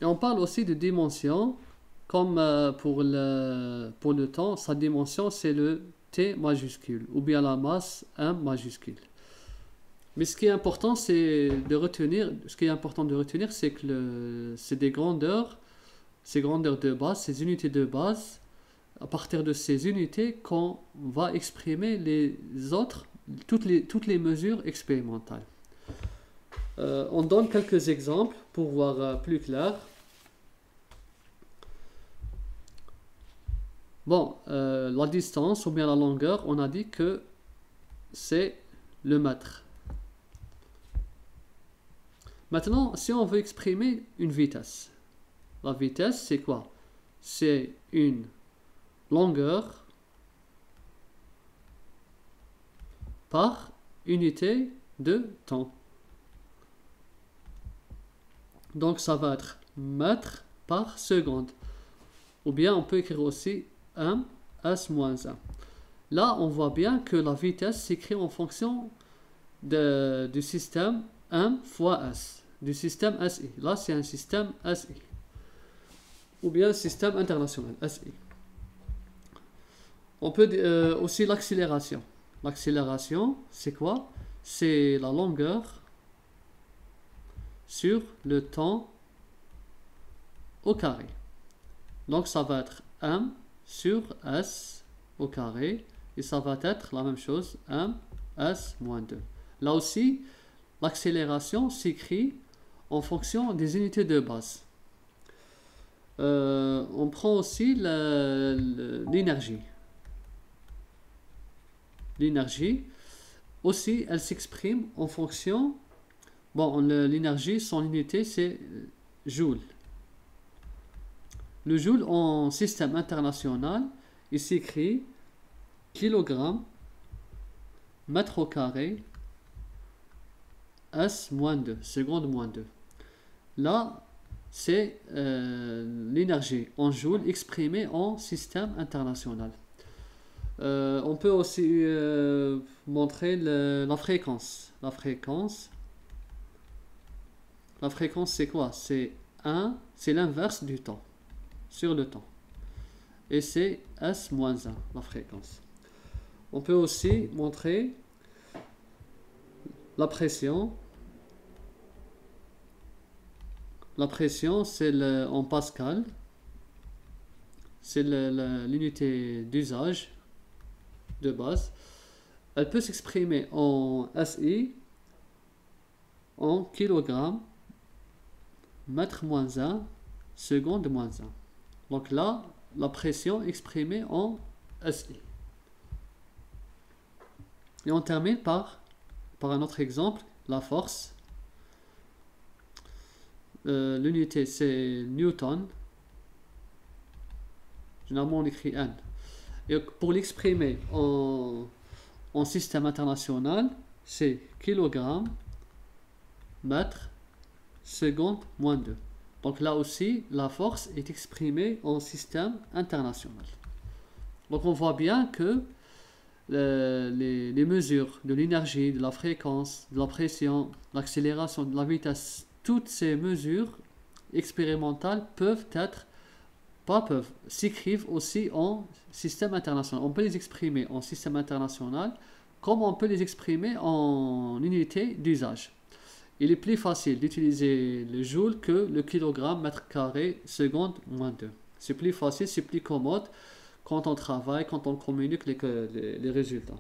Et on parle aussi de dimension, comme pour le temps, sa dimension c'est le T majuscule, ou bien la masse M majuscule. Mais ce qui est important, de retenir, c'est que c'est des grandeurs, ces grandeurs de base, ces unités de base, à partir de ces unités qu'on va exprimer les autres, toutes les mesures expérimentales. On donne quelques exemples pour voir plus clair. Bon, la distance ou bien la longueur, on a dit que c'est le mètre. Maintenant, si on veut exprimer une vitesse, la vitesse c'est quoi? C'est une longueur par unité de temps. Donc ça va être mètre par seconde. Ou bien on peut écrire aussi m s-1. Là, on voit bien que la vitesse s'écrit en fonction du système m fois s, du système SI. Là, c'est un système SI. Ou bien système international, SI. On peut aussi l'accélération. L'accélération, c'est quoi? C'est la longueur sur le temps au carré. Donc ça va être m sur s au carré, et ça va être la même chose, m s moins 2. Là aussi, l'accélération s'écrit en fonction des unités de base. On prend aussi l'énergie. L'énergie, aussi, elle s'exprime en fonction... Bon, l'énergie, son unité, c'est joule. Le joule en système international, il s'écrit kilogramme, mètre au carré, S-2, seconde moins 2. Là, c'est l'énergie en joule exprimée en système international. On peut aussi montrer la fréquence. La fréquence, c'est quoi? C'est l'inverse du temps, sur le temps. Et c'est S-1, la fréquence. On peut aussi montrer la pression. La pression, c'est en pascal. C'est l'unité d'usage de base. Elle peut s'exprimer en SI, en kilogramme, mètre moins 1, seconde moins 1. Donc là, la pression exprimée en SI. Et on termine par un autre exemple, la force. L'unité c'est Newton. Généralement on écrit N. Et pour l'exprimer en système international, c'est kilogramme, mètre, seconde moins 2. Donc là aussi, la force est exprimée en système international. Donc on voit bien que les mesures de l'énergie, de la fréquence, de la pression, de l'accélération, de la vitesse, toutes ces mesures expérimentales s'écrivent aussi en système international. On peut les exprimer en système international comme on peut les exprimer en unité d'usage. Il est plus facile d'utiliser le joule que le kilogramme, mètre carré, seconde, moins 2. C'est plus facile, c'est plus commode quand on travaille, quand on communique les résultats.